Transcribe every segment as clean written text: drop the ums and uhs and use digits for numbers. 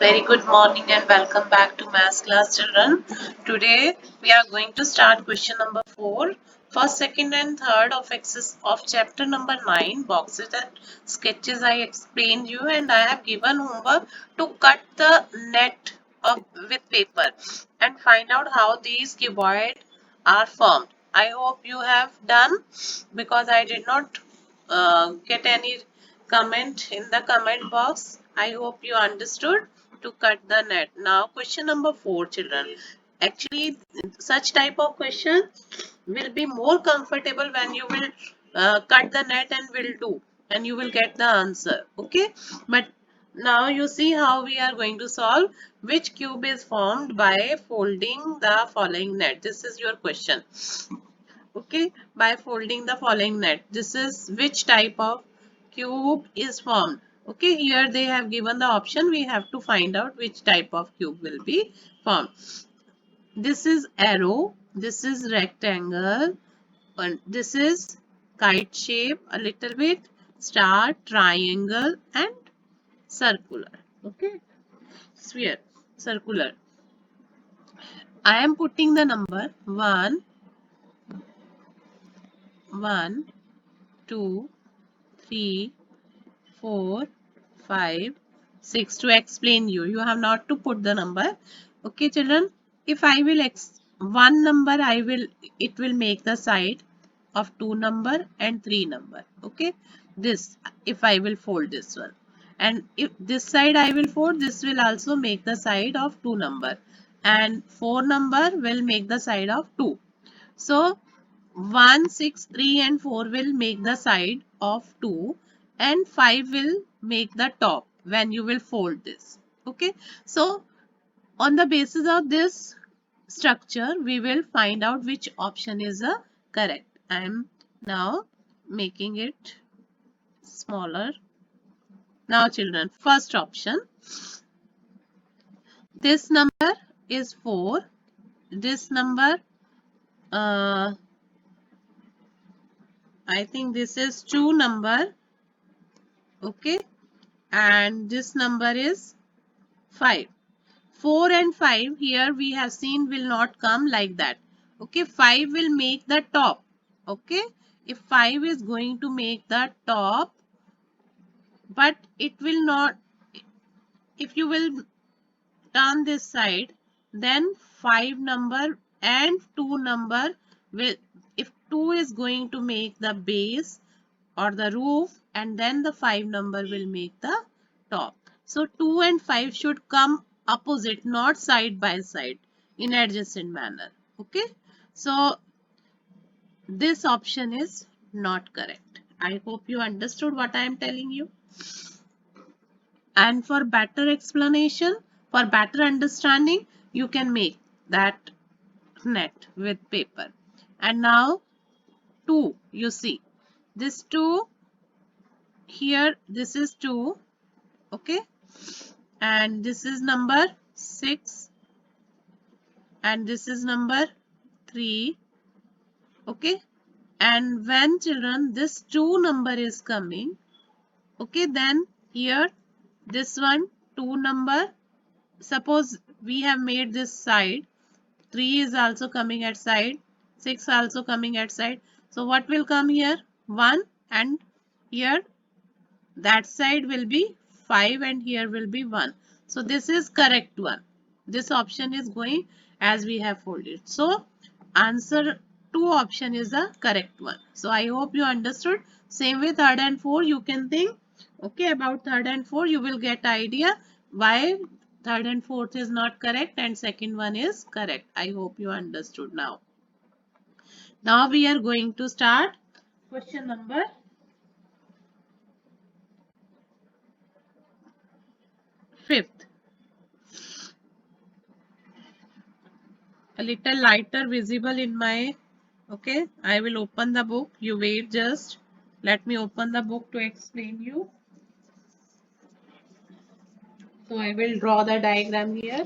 Very good morning and welcome back to Maths class, children. Today we are going to start question number 4. First, second and third of chapter number 9, boxes and sketches I explained you, and I have given homework to cut the net with paper and find out how these cuboid are formed. I hope you have done because I did not get any comment in the comment box. I hope you understood to cut the net. Now question number 4, children. Actually, such type of question will be more comfortable when you will cut the net and will do and you will get the answer. Okay, but now you see how we are going to solve. Which cube is formed by folding the following net? This is your question. Okay, by folding the following net. This is which type of cube is formed. Okay, here they have given the option. We have to find out which type of cube will be formed. This is arrow, this is rectangle, and this is kite shape a little bit, star, triangle, and circular. Okay, sphere, circular. I am putting the number 1, 2, 3, 4, 5, 6 to explain you. You have not to put the number. Okay, children. If I will one number, it will make the side of 2 number and 3 number. Okay, this if I will fold this one, and if this side I will fold, this will also make the side of 2 number, and 4 number will make the side of 2. So 1, 6, 3 and 4 will make the side of 2 and 5 will make the top when you will fold this. Okay. So on the basis of this structure, we will find out which option is correct. I am now making it smaller. Now children, first option. This number is 4. This number I think this is 2 number. Okay, and this number is 5. 4 and 5 here we have seen will not come like that. Okay, 5 will make the top. Okay, if 5 is going to make the top, but it will not, if you will turn this side, then 5 number and 2 number will, if 2 is going to make the base or the roof, and then the 5 number will make the top. So 2 and 5 should come opposite, not side by side, in adjacent manner. Okay, so this option is not correct. I hope you understood what I am telling you. And for better explanation, for better understanding, you can make that net with paper. And now 2, you see this 2 here, this is 2. Okay, and this is number 6 and this is number 3. Okay, and when children this 2 number is coming, okay, then here this one 2 number, suppose we have made this side, 3 is also coming at side, 6 also coming at side. So what will come here? 1, and here that side will be 5 and here will be 1. So this is correct one. This option is going as we have folded. So answer 2 option is the correct one. So I hope you understood. Same with third and 4 you can think. Okay, about third and 4 you will get idea why third and fourth is not correct and second one is correct. I hope you understood now. Now we are going to start question number 5th. A little lighter visible in my, okay, I will open the book. You wait, just let me open the book to explain you. So I will draw the diagram here.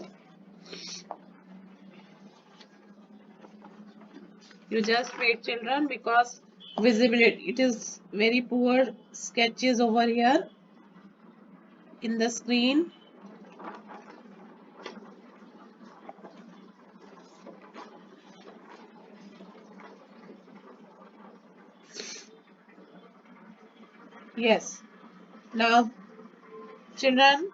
You just wait, children, because visibility, it is very poor sketches over here in the screen. Yes. Now, children,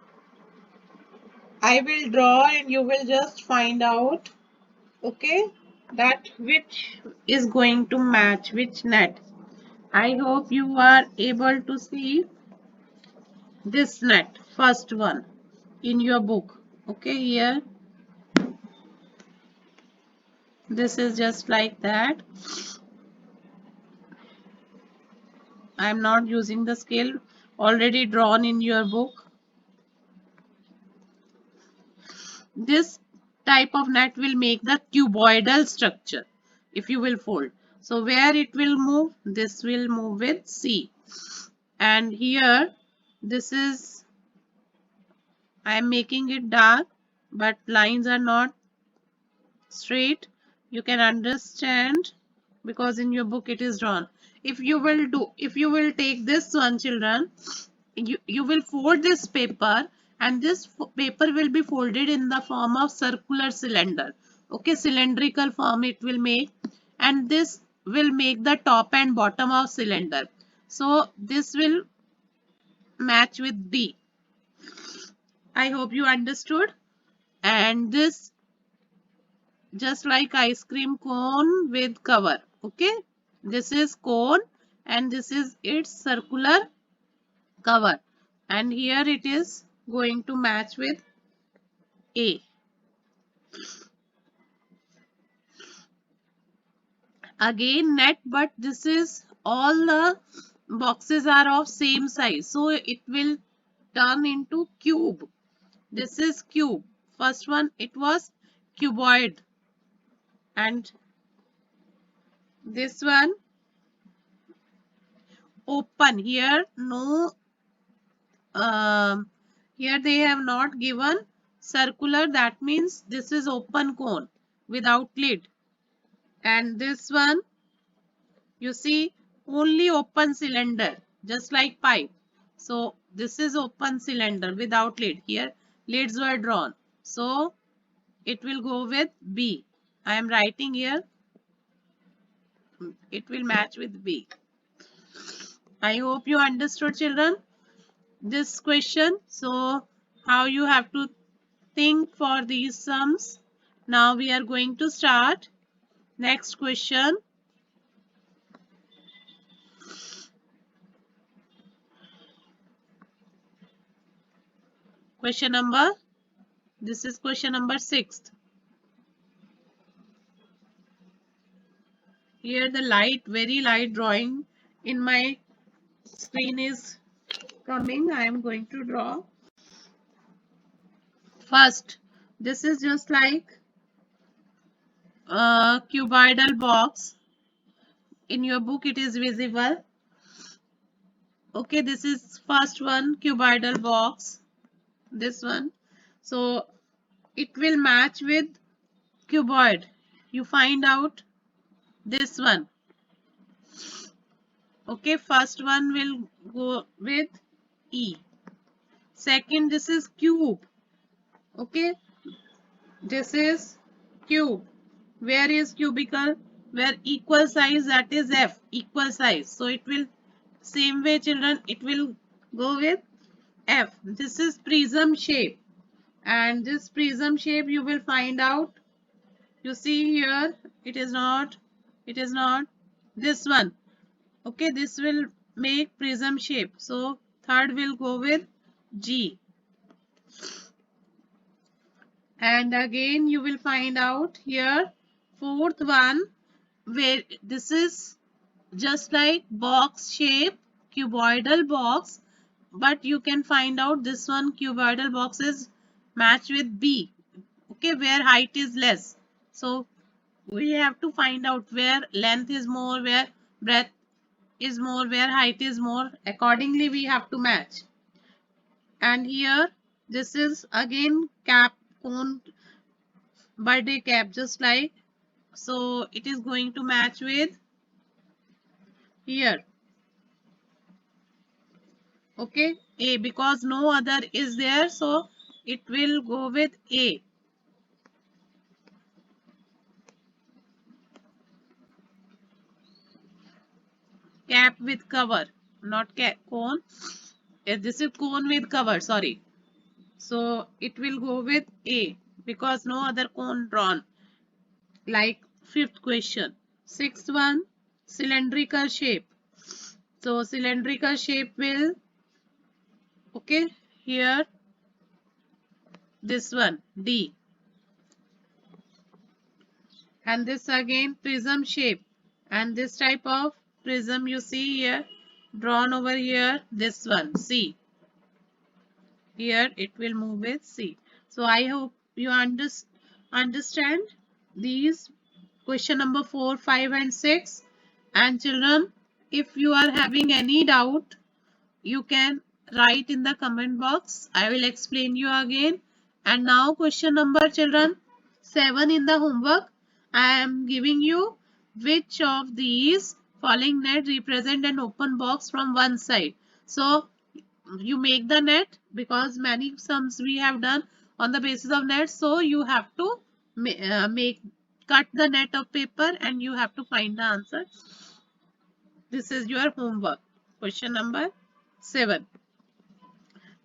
I will draw and you will just find out, okay, that which is going to match which net. I hope you are able to see this net, first one in your book. Okay, here, this is just like that. I am not using the scale, already drawn in your book. This type of net will make the cuboidal structure if you will fold. So where it will move, this will move with C. And here, this is, I am making it dark, but lines are not straight. You can understand because in your book it is drawn. If you will take this one, children, you will fold this paper, and this paper will be folded in the form of circular cylinder. Okay, cylindrical form it will make, and this will make the top and bottom of cylinder. So this will match with B. I hope you understood. And this just like ice cream cone with cover. Okay, this is cone and this is its circular cover, and here it is going to match with A. Again net, but this is all the boxes are of same size, so it will turn into cube. This is cube. First one it was cuboid, and this one open. Here no, here they have not given circular, that means this is open cone without lid. And this one, you see, only open cylinder, just like pipe. So this is open cylinder without lid. Here lids were drawn, so it will go with B. I am writing here, it will match with B. I hope you understood, children, this question. So how you have to think for these sums. Now we are going to start next question. Question number, this is question number 6. Here the light, very light drawing in my screen is coming. I am going to draw. First, this is just like a cuboidal box. In your book it is visible. Okay, this is first one, cuboidal box. This one. So it will match with cuboid. You find out this one. Okay, first one will go with E. Second, this is cube. Okay, this is cube. Where is cubical? Where equal size, that is F, equal size. So it will, same way children, it will go with F. This is prism shape. And this prism shape you will find out. You see here, it is not this one. Okay, this will make prism shape. So third will go with G. And again you will find out here fourth one, where this is just like box shape, cuboidal box, but you can find out this one cuboidal box is matched with B. Okay, where height is less. So we have to find out where length is more, where breadth is more, where height is more. Accordingly we have to match. And here this is again cap, cone, birthday cap, just like, so it is going to match with here. Okay, A, because no other is there, so it will go with A. Cap with cover. not cone. This is cone with cover, sorry. So it will go with A because no other cone drawn. Like fifth question. Sixth one, cylindrical shape. So cylindrical shape will, okay, here this one D, and this again prism shape, and this type of prism you see here drawn over here, this one C. Here it will move with C. So I hope you understand these question number 4, 5 and 6. And children, if you are having any doubt, you can write in the comment box. I will explain you again. And now question number children 7 in the homework. I am giving you which of these falling net represent an open box from one side. So you make the net because many sums we have done on the basis of net. So you have to cut the net of paper and you have to find the answer. This is your homework. Question number 7.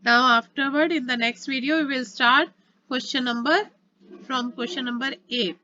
Now afterward in the next video we will start question number 8.